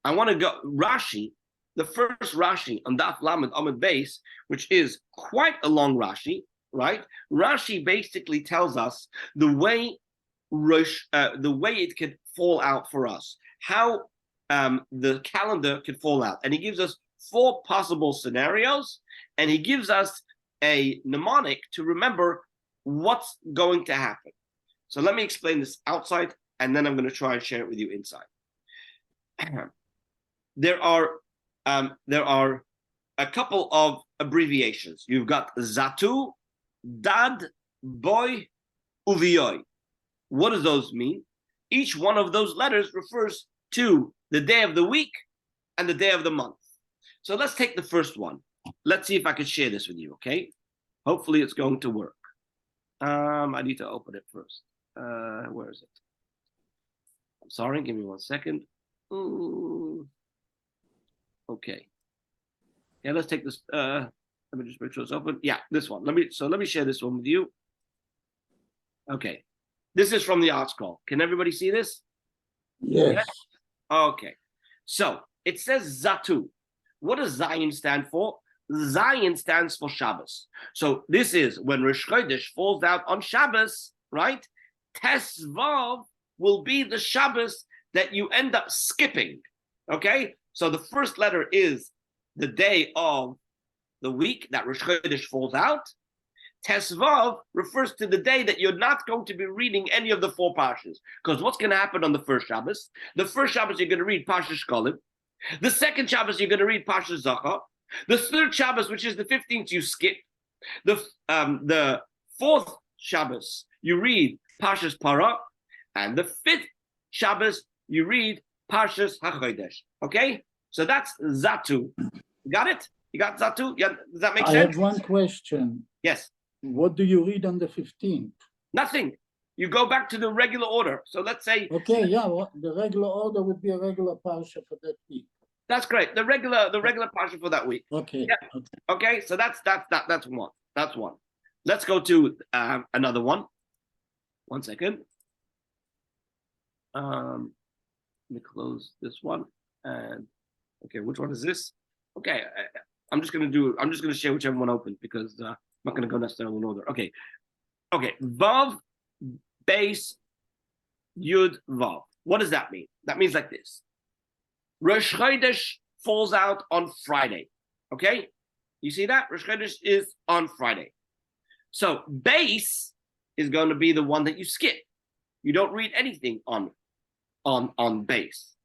I want to go Rashi, the first Rashi on Daf Lamed Amud Beis, which is quite a long Rashi, right? Rashi basically tells us the way it could fall out for us, how the calendar could fall out, and he gives us 4 possible scenarios, and he gives us a mnemonic to remember what's going to happen. So let me explain this outside, and then I'm going to try and share it with you inside. There are a couple of abbreviations. You've got Zatu, Dad, Boy, Uvioy. What does those mean? Each one of those letters refers to the day of the week and the day of the month. So let's take the first one. Let's see if I can share this with you, okay? Hopefully it's going to work. I need to open it first. Where is it? I'm sorry, give me 1 second. Ooh. Okay. Yeah, let's take this. Let me just make sure it's open. Yeah, this one. Let me share this one with you. Okay. This is from the ArtScroll. Can everybody see this? Yes. Okay. So it says Zatu. What does Zion stand for? Zion stands for Shabbos. So this is when Rosh Chodesh falls out on Shabbos, right? Tesvav will be the Shabbos that you end up skipping. Okay? So the first letter is the day of the week that Rosh Chodesh falls out. Tesvav refers to the day that you're not going to be reading any of the 4 parshas. Because what's going to happen on the first Shabbos? The first Shabbos, you're going to read Parshas Shkolim. The second Shabbos, you're going to read Parshas Zachar. The third Shabbos, which is the 15th, you skip. The fourth Shabbos, you read Parshas Parah. And the 5th Shabbos, you read Parshas HaChodesh. Okay? So that's Zatu. You got it? You got Zatu? Yeah, does that make sense? I have one question. Yes. What do you read on the 15th? Nothing. You go back to the regular order. So let's say. Okay, yeah, well, the regular order would be a regular parsha for that week. That's great. The regular parsha for that week. Okay. Yeah. Okay. So that's one. That's one. Let's go to another one. 1 second. Let me close this one. And okay, which one is this? Okay, I'm just gonna share whichever one opened because I'm not gonna go necessarily in order. Okay. Vav, base, Yud, Vav. What does that mean? That means like this. Rosh Chodesh falls out on Friday. Okay? You see that? Rosh Chodesh is on Friday. So base is going to be the one that you skip. You don't read anything on base.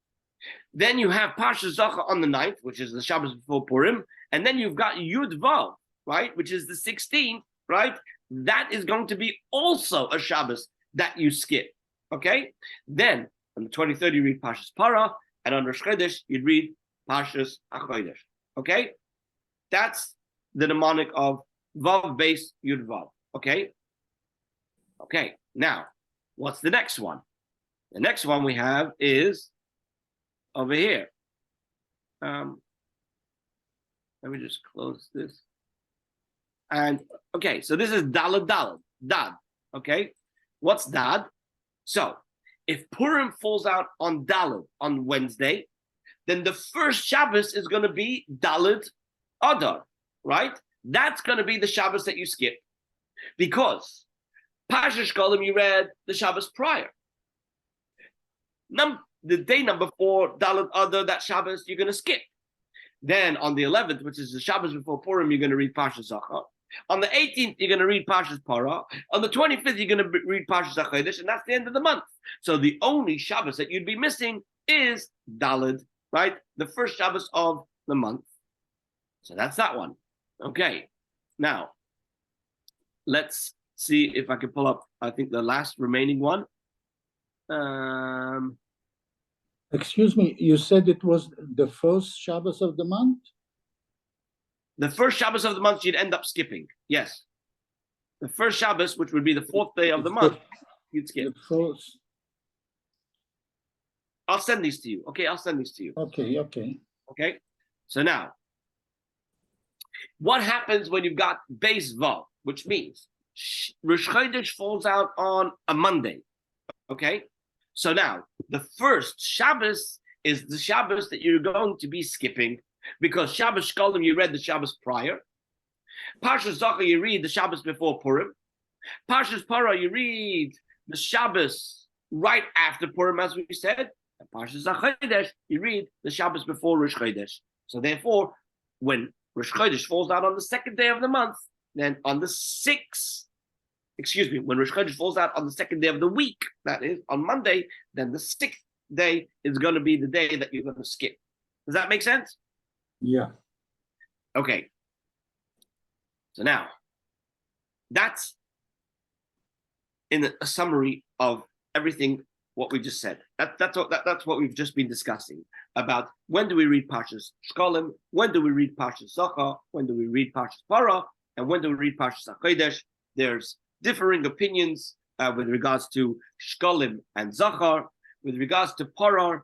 Then you have Parshas Zachar on the 9th, which is the Shabbos before Purim, and then you've got Yud Vav, right, which is the 16th, right? That is going to be also a Shabbos that you skip, okay? Then on the 23rd you read Parshas Parah, and on Rosh Chodesh you'd read Parshas HaChodesh, okay? That's the mnemonic of Vav base Yud Vav, okay? Okay, now what's the next one? The next one we have is over here. Let me just close this. And okay, so this is Dalad Dalad, Dad. Okay, what's Dad? So if Purim falls out on Dalad on Wednesday, then the first Shabbos is going to be Dalad Adar, right? That's going to be the Shabbos that you skip. Because Parshas Shkolim, you read the Shabbos prior. The day number 4, Dalad Adar, that Shabbos, you're going to skip. Then on the 11th, which is the Shabbos before Purim, you're going to read Parshas Zachar. On the 18th, you're going to read Parshas Parah. On the 25th, you're going to read Parshas Achodesh, and that's the end of the month. So the only Shabbos that you'd be missing is Dalad, right? The first Shabbos of the month. So that's that one. Okay. Now, let's see if I can pull up, I think, the last remaining one. Excuse me, you said it was the first Shabbos of the month? The first Shabbos of the month you'd end up skipping. Yes. The first Shabbos, which would be the 4th day of the month, you'd skip. The first. I'll send these to you. Okay, I'll send these to you. Okay, okay. Okay. So now, what happens when you've got Beis Vav, which means Rosh Chodesh falls out on a Monday. Okay. So now, the first Shabbos is the Shabbos that you're going to be skipping, because Shabbos Shkolim, you read the Shabbos prior. Parshas Zachar, you read the Shabbos before Purim. Parshas Parah, you read the Shabbos right after Purim, as we said. And Parshas Achodesh, you read the Shabbos before Rosh Chodesh. So therefore, when Rosh Chodesh falls out on the 2nd day of the month, then on the 6th, when Rosh Chodesh falls out on the 2nd day of the week, that is, on Monday, then the 6th day is going to be the day that you're going to skip. Does that make sense? Yeah. Okay. So now, that's in a summary of everything what we just said. That's what we've just been discussing about when do we read Parshas Shkolim, when do we read Parshas Zachar, when do we read Parshas Parah, and when do we read Parshas Achodesh. There's differing opinions with regards to Shkolim and Zachar. With regards to Parah,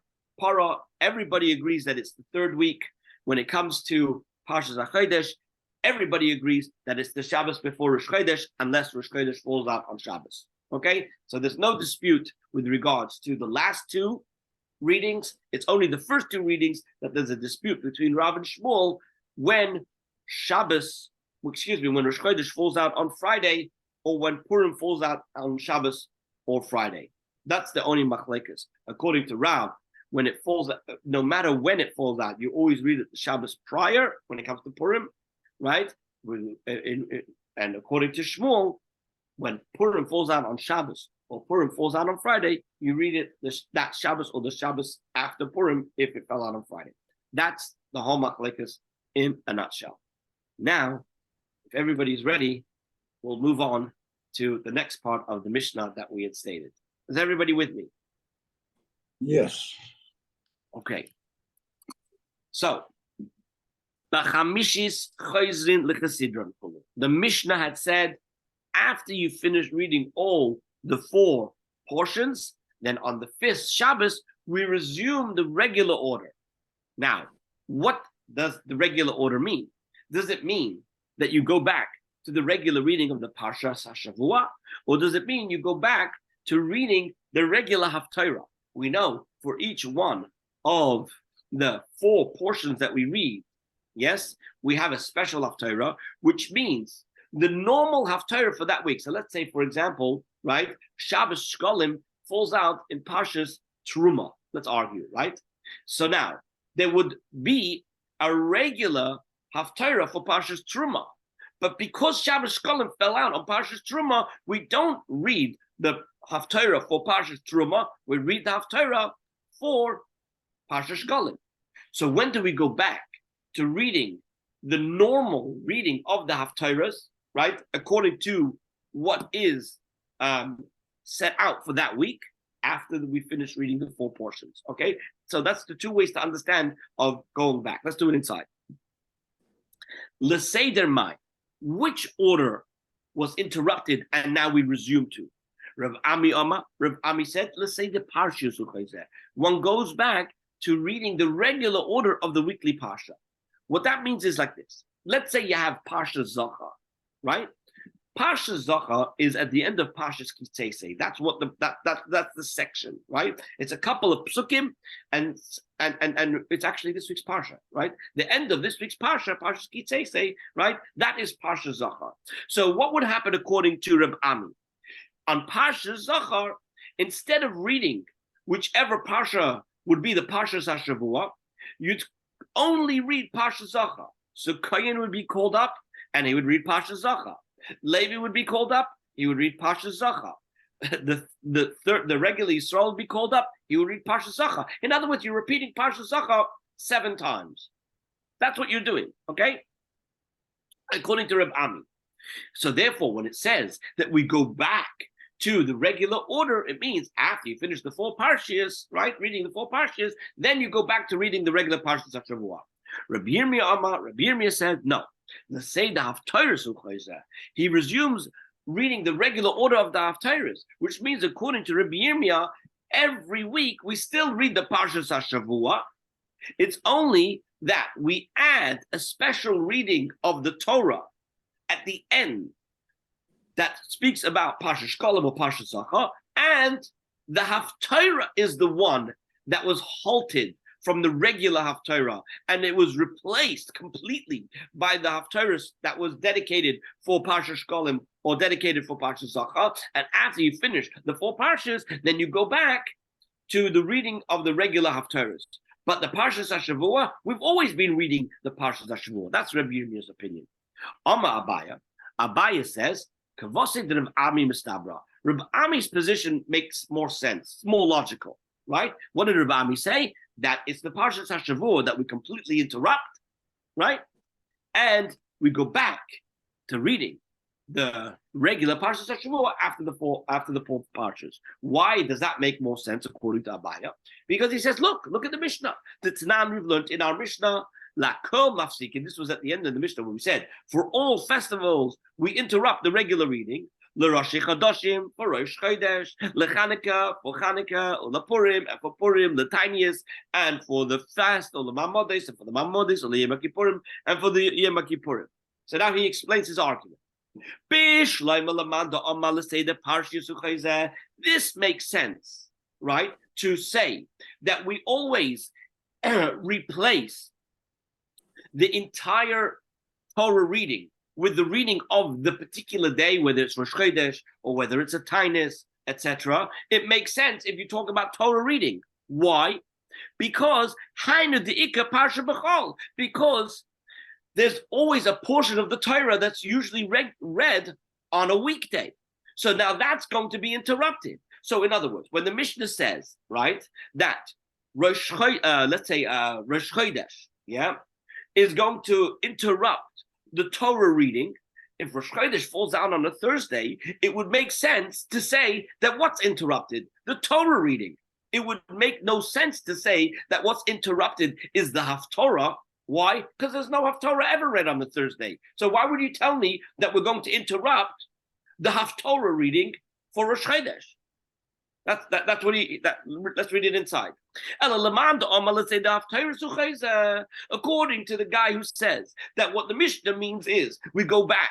everybody agrees that it's the 3rd week. When it comes to Parshas Achodesh, everybody agrees that it's the Shabbos before Rosh Chodesh, unless Rosh Chodesh falls out on Shabbos. Okay, so there's no dispute with regards to the last 2 readings. It's only the first 2 readings that there's a dispute between Rav and Shmuel when when Rosh Chodesh falls out on Friday, or when Purim falls out on Shabbos or Friday. That's the only machlekes. According to Rav, when it falls, no matter when it falls out, you always read it the Shabbos prior when it comes to Purim, right? And according to Shmuel, when Purim falls out on Shabbos or Purim falls out on Friday, you read it that Shabbos or the Shabbos after Purim if it fell out on Friday. That's the whole machlekes in a nutshell. Now, if everybody's ready, we'll move on to the next part of the Mishnah that we had stated. Is everybody with me? Yes. Okay. So, the Mishnah had said, after you finish reading all the 4 portions, then on the 5th Shabbos, we resume the regular order. Now, what does the regular order mean? Does it mean that you go back to the regular reading of the Parshas HaShavua, or does it mean you go back to reading the regular Haftarah? We know for each one of the 4 portions that we read, yes, we have a special Haftarah, which means the normal Haftarah for that week. So let's say, for example, right, Shabbos Shkolim falls out in Parshas Teruma. Let's argue, right? So now, there would be a regular Haftarah for Parshas Teruma. But because Shabbos Shkolim fell out on Parshas Teruma, we don't read the Haftarah for Parshas Teruma. We read the Haftarah for Parshas Shkolim. So when do we go back to reading the normal reading of the Haftarahs, right, according to what is set out for that week after we finish reading the 4 portions? Okay, so that's the 2 ways to understand of going back. Let's do it inside. L'seder mai, which order was interrupted and now we resume to? Rav Ami said, let's say the Parsha. One goes back to reading the regular order of the weekly Parsha. What that means is like this. Let's say you have Parsha Zachar, right? Parsha Zachar is at the end of Parshas Kitzesei. That's what that's the section, right? It's a couple of psukim, and it's actually this week's Parsha, right? The end of this week's Parsha, Parshas Kitzesei, right? That is Parsha Zachar. So what would happen according to Reb Ami? On Parsha Zachar, instead of reading whichever Parsha would be the Parshas HaShavua, you'd only read Parsha Zachar. So Kohen would be called up, and he would read Parsha Zachar. Levi would be called up, he would read Parsha Zachar. The regular Yisrael would be called up, he would read Parsha Zachar. In other words, you're repeating Parsha Zachar 7 times. That's what you're doing, okay? According to Reb Ami. So therefore, when it says that we go back to the regular order, it means after you finish the 4 parshas, right? Reading the 4 parshas, then you go back to reading the regular parshas of Shavua. Rabbi Yirmiyah said, no. The say the Haftarahs, he resumes reading the regular order of the Haftarahs, which means, according to Rabbi Yirmiyah, every week we still read the Parshas HaShavua. It's only that we add a special reading of the Torah at the end that speaks about Parshas Shkolim or Parshas Zachar, and the Haftarah is the one that was halted from the regular Haftarah, and it was replaced completely by the Haftarah that was dedicated for Parshas Shkolim or dedicated for Parshas Zachar. And after you finish the 4 parshas, then you go back to the reading of the regular Haftarahs. But the Parshas HaShavua, we've always been reading the Parshas HaShavua. That's Rabbi Yirmiyah's opinion. Amma Abaya says, Kavosid Reb Ami Mistabra. Reb Ami's position makes more sense. It's more logical, right? What did Reb Ami say? That it's the Parshas HaShavua that we completely interrupt, right? And we go back to reading the regular Parshas HaShavua after the 4 parshas. Why does that make more sense according to Abaya? Because he says, look at the Mishnah. The Tanan we've learned in our Mishnah, La Kol Mafsikin. This was at the end of the Mishnah when we said, for all festivals, we interrupt the regular reading. LeRosh Chodoshim for Rosh Chodesh, LeChanukah for Chanukah, or LePurim and for Purim, LeTinius, and for the fast, or the Mamodes, and for the Mamodes, or the Yom Kippurim, and for the Yom Kippurim. So now he explains his argument. This makes sense, right? To say that we always replace the entire Torah reading with the reading of the particular day, whether it's Rosh Chodesh or whether it's a Tainus, etc. It makes sense if you talk about Torah reading. Why? Because because there's always a portion of the Torah that's usually read on a weekday. So now that's going to be interrupted. So in other words, when the Mishnah says, right, that Rosh Chodesh, yeah, is going to interrupt the Torah reading, if Rosh Chodesh falls out on a Thursday, it would make sense to say that what's interrupted? The Torah reading. It would make no sense to say that what's interrupted is the Haftorah. Why? Because there's no Haftorah ever read on the Thursday. So why would you tell me that we're going to interrupt the Haftorah reading for Rosh Chodesh? That's what let's read it inside. According to the guy who says that what the Mishnah means is we go back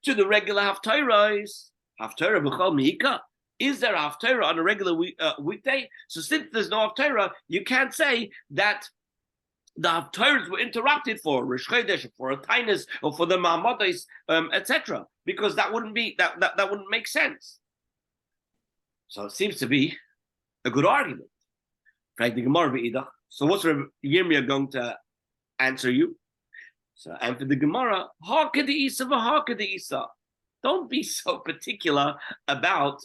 to the regular Haftarahs. Haftarah b'chol mi'ika. Is there a Haftarah on a regular weekday? So since there's no Haftarah, you can't say that the Haftarahs were interrupted for Rosh Chodesh, or for a Tainus, or for the Ma'amodos, etc. Because that wouldn't make sense. So it seems to be a good argument. So what's Yirmiyah going to answer you? So, and for the Gemara, don't be so particular about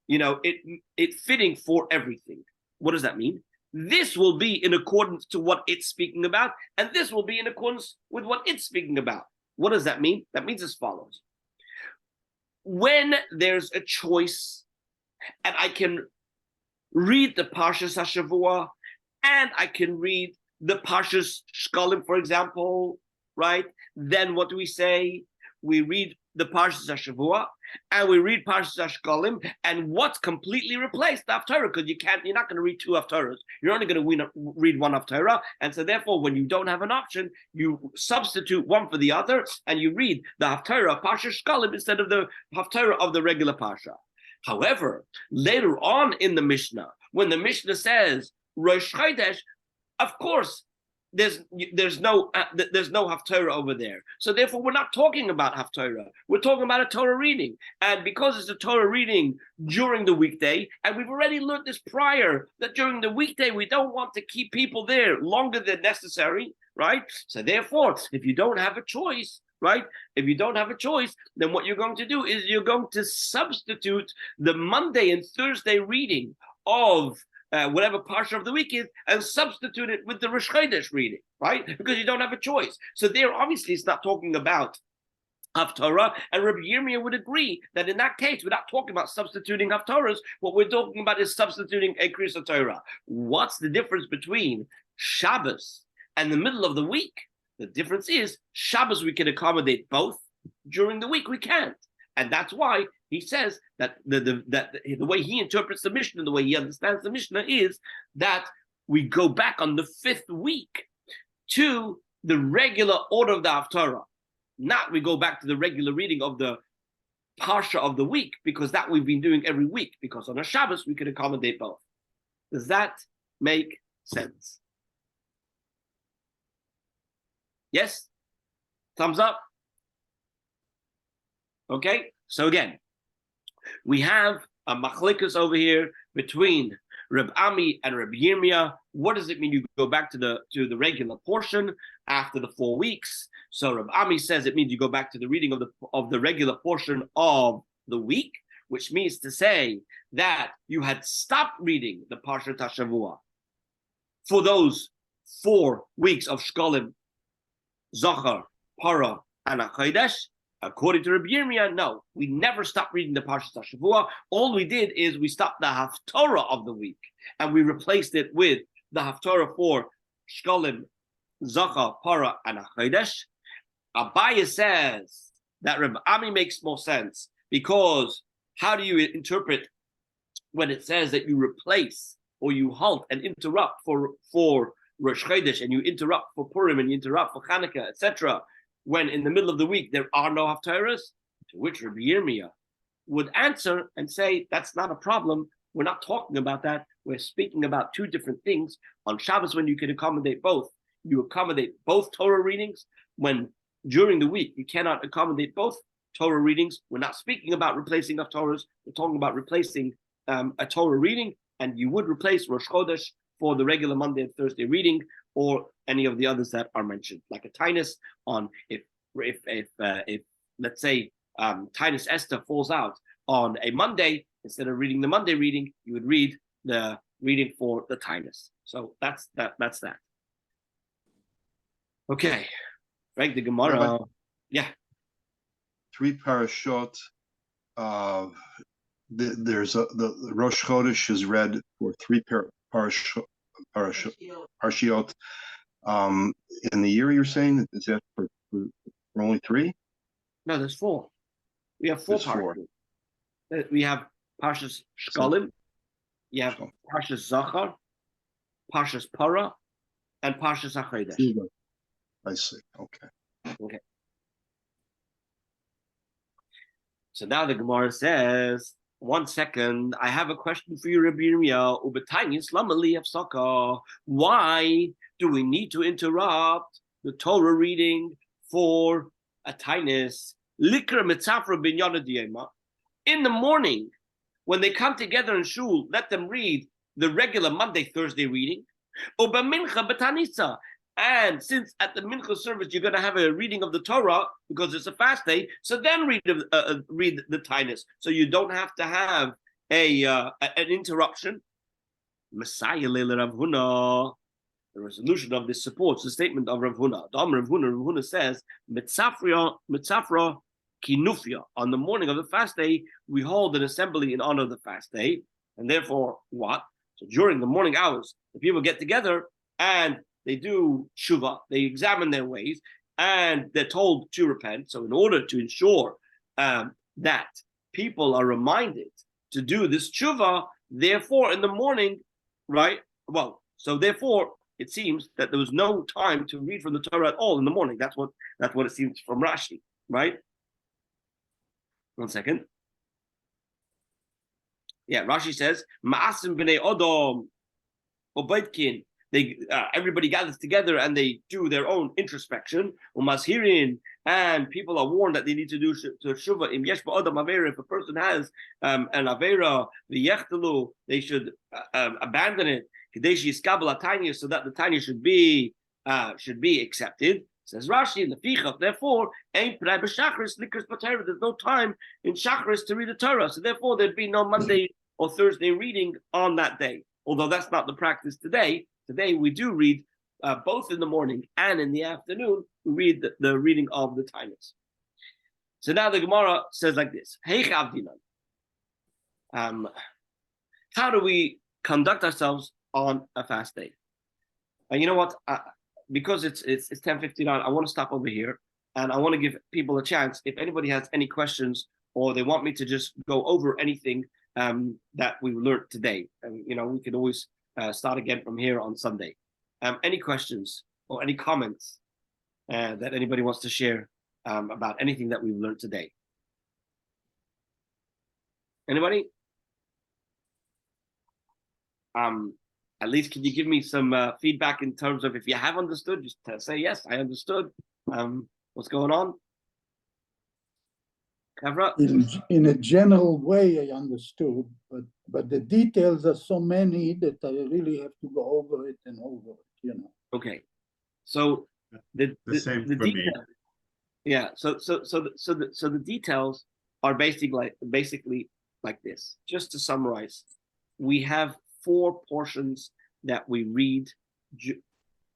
it fitting for everything. What does that mean? This will be in accordance to what it's speaking about, and this will be in accordance with what it's speaking about. What does that mean? That means as follows. When there's a choice, and I can read the Parshas HaShavua, and I can read the Parshas Shkolim, for example, right? Then what do we say? We read the Parshas HaShavua, and we read Parshas HaShkolim, and what's completely replaced? The Haftarah, because you're not going to read two Haftarahs. You're only going to read one Haftarah, and so therefore, when you don't have an option, you substitute one for the other, and you read the Haftarah of Parshas HaShkolim instead of the Haftarah of the regular Parsha. However, later on in the Mishnah, when the Mishnah says Rosh Chodesh, of course, there's no Haftarah over there. So therefore, we're not talking about Haftarah. We're talking about a Torah reading. And because it's a Torah reading during the weekday, and we've already learned this prior, that during the weekday, we don't want to keep people there longer than necessary, right? So therefore, if you don't have a choice, right? If you don't have a choice, then what you're going to do is you're going to substitute the Monday and Thursday reading of whatever parsha of the week is, and substitute it with the Rosh Chodesh reading, right? Because you don't have a choice. So there, obviously, it's not talking about Haftarah, and Rabbi Yirmiyah would agree that in that case, we're not talking about substituting Haftarahs. What we're talking about is substituting a Kriyas Torah. What's the difference between Shabbos and the middle of the week? The difference is Shabbos we can accommodate both. During the week we can't, and that's why he says that the way he interprets the Mishnah, the way he understands the Mishnah is that we go back on the fifth week to the regular order of the Haftarah. Not we go back to the regular reading of the Parsha of the week, because that we've been doing every week, because on a Shabbos we can accommodate both. Does that make sense? Yes? Thumbs up? Okay, so again, we have a machlikus over here between Reb Ami and Reb Yirmiyah. What does it mean you go back to the regular portion after the 4 weeks? So Reb Ami says it means you go back to the reading of the regular portion of the week, which means to say that you had stopped reading the Parshat HaShavua for those 4 weeks of Shkolim, Zachar, Para, and Chodesh. According to Rabbi Yirmiyah, no, we never stopped reading the Parshat HaShavua. All we did is we stopped the Haftarah of the week, and we replaced it with the Haftarah for Shkolim, Zachar, Para, and Chodesh. Abaye says that Rabbi Ami makes more sense, because how do you interpret when it says that you replace or you halt and interrupt for Rosh Chodesh, and you interrupt for Purim, and you interrupt for Chanukah, etc., when in the middle of the week there are no Haftarahs? To which Rabbi Yirmiyah would answer and say, that's not a problem. We're not talking about that. We're speaking about two different things. On Shabbos, when you can accommodate both, you accommodate both Torah readings. When during the week you cannot accommodate both Torah readings, we're not speaking about replacing Haftarahs. We're talking about replacing a Torah reading, and you would replace Rosh Chodesh for the regular Monday and Thursday reading, or any of the others that are mentioned, like a Tainus on if let's say Tainus Esther falls out on a Monday, instead of reading the Monday reading, you would read the reading for the Tainus. So that's that. Okay, right? The Gemara, Rabbi, yeah. 3 parashot. There's the Rosh Chodesh is read for 3 parashiot. In the year, you're saying, is that for only 3? No, there's 4. We have 4 There's 4. parshas. We have Parshas Shkolim, you have Parshas Zachar, Parshas Para, and Parshas HaChodesh. I see. Okay. So now the Gemara says, 1 second, I have a question for you, Rabbi Yirmiyah. Why do we need to interrupt the Torah reading for a Tainus? In the morning, when they come together in shul, let them read the regular Monday, Thursday reading. And since at the Mincha service you're going to have a reading of the Torah because it's a fast day, so then read the Tainus, so you don't have to have an interruption. Messiah Rav Huna, the resolution of this supports the statement of Rav Huna. Rav Huna says, Mitzafra Kinufia. On the morning of the fast day, we hold an assembly in honor of the fast day, and therefore what? So during the morning hours, the people get together and they do tshuva, they examine their ways, and they're told to repent. So in order to ensure that people are reminded to do this tshuva. Therefore, in the morning, right? Well, so therefore, it seems that there was no time to read from the Torah at all in the morning. That's what it seems from Rashi, right? 1 second. Yeah, Rashi says, "Ma'asim b'nei Odom obeidkin." They everybody gathers together and they do their own introspection. Umazhirin, and people are warned that they need to do teshuva. Im yesh ba'odam avera. If a person has an avera, v'yechtelu, they should abandon it. Kadesh yiskabel atanya, so that the tanya should be accepted. Says Rashi in the Fichach, therefore, ain't b'shachris likras b'Torah. There's no time in Shachris to read the Torah, so therefore there'd be no Monday or Thursday reading on that day. Although that's not the practice today. Today we do read both in the morning and in the afternoon. We read the reading of the Tainas. So now the Gemara says like this: Hey Chavdinan, how do we conduct ourselves on a fast day? And you know what? Because it's 10:59, I want to stop over here, and I want to give people a chance. If anybody has any questions or they want me to just go over anything that we learned today, and we can always start again from here on Sunday. Any questions or any comments that anybody wants to share about anything that we've learned today? Anybody? At least can you give me some feedback in terms of if you have understood, just say, yes, I understood. What's going on? Kavra? In a general way, I understood, but the details are so many that I really have to go over it and over it, Okay. So the same the for me. detail, yeah. So the details are basically like this. Just to summarize, we have 4 portions that we read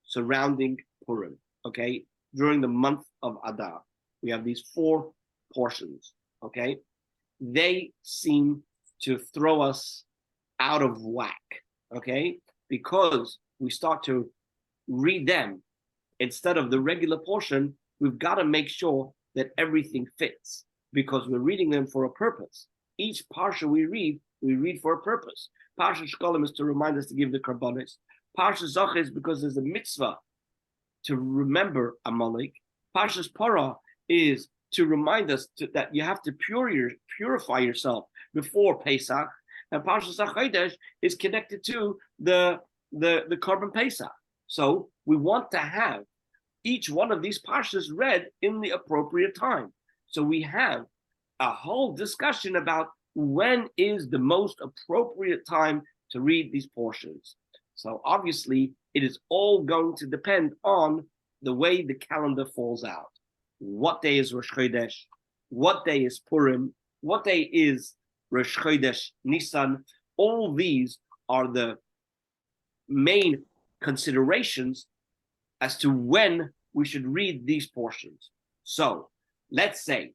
surrounding Purim. Okay, during the month of Adar, we have these 4 portions. Okay, they seem to throw us out of whack. Okay, because we start to read them instead of the regular portion. We've got to make sure that everything fits because we're reading them for a purpose. Each parsha we read for a purpose. Parsha Shkolim is to remind us to give the karbonis. Parsha Zoch is because there's a mitzvah to remember Amalek. Parsha Parah is to remind us that you have to purify yourself before Pesach. And Parsha Chodesh is connected to the Korban Pesach. So we want to have each one of these parshas read in the appropriate time. So we have a whole discussion about when is the most appropriate time to read these portions. So obviously, it is all going to depend on the way the calendar falls out. What day is Rosh Chodesh? What day is Purim? What day is Rosh Chodesh Nisan? All these are the main considerations as to when we should read these portions. So let's say,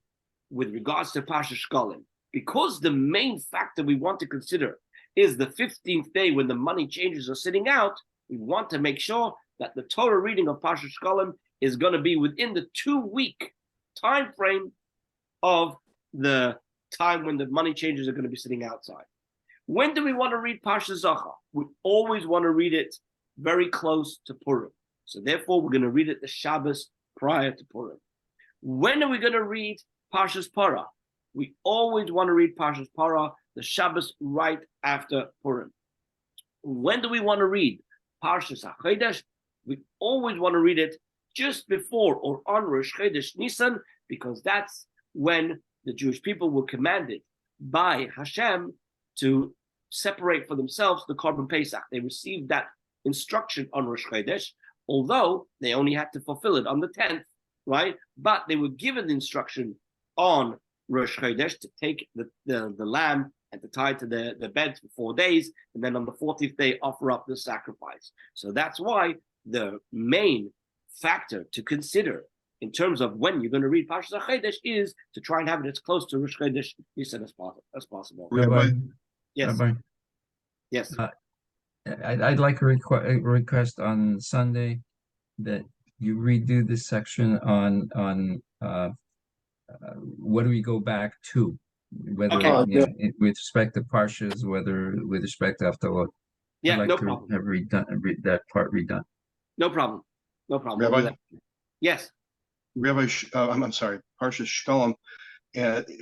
with regards to Parsha Shkolim, because the main factor we want to consider is the 15th day when the money changers are sitting out, we want to make sure that the Torah reading of Parsha Shkolim is going to be within the 2-week time frame of the time when the money changers are going to be sitting outside. When do we want to read Parsha Zachar? We always want to read it very close to Purim. So therefore, we're going to read it the Shabbos prior to Purim. When are we going to read Parshas Parah? We always want to read Parshas Parah the Shabbos right after Purim. When do we want to read Parshas HaChodesh? We always want to read it just before or on Rosh Chodesh Nisan, because that's when the Jewish people were commanded by Hashem to separate for themselves the Korban Pesach. They received that instruction on Rosh Chodesh, although they only had to fulfill it on the 10th, right? But they were given the instruction on Rosh Chodesh to take the lamb and to tie it to the bed for 4 days, and then on the 40th day offer up the sacrifice. So that's why the main factor to consider in terms of when you're going to read Parshas HaChodesh is to try and have it as close to Rosh Chodesh Nisan as possible. Rabbi, Yes. Rabbi, Yes. I'd like a request on Sunday that you redo this section on what do we go back to? Whether, Okay. with respect to Parshas, whether with respect to Haftarot. Yeah, I'd like no to problem. have that part redone. No problem. No problem. We'll do Rabbi, that. Yes. Rabbi, I'm sorry, Parshas Shalom,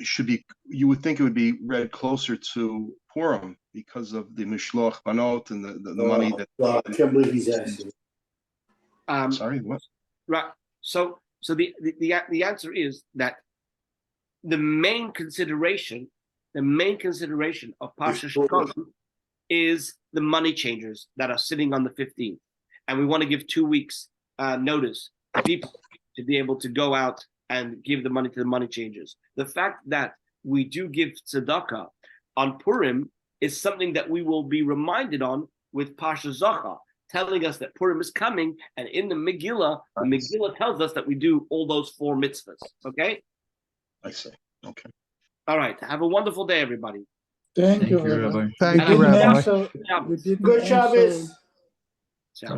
should be, you would think it would be read closer to Purim because of the Mishloach Banot and the money that. God, I can't believe he's asking. Sorry, what? Right. So the answer is that the main consideration of Parsha Shalom is the money changers that are sitting on the 15th, and we want to give 2 weeks notice to people to be able to go out and give the money to the money changers. The fact that we do give tzedakah on Purim is something that we will be reminded on with Parsha Zachar, telling us that Purim is coming, and in the Megilla tells us that we do all those 4 mitzvahs. Okay? I see. Okay. All right. Have a wonderful day, everybody. Thank you, Rabbi. Rabbi. Thank you, We didn't Rabbi. answer- we didn't Good answer- Shabbos. Ciao.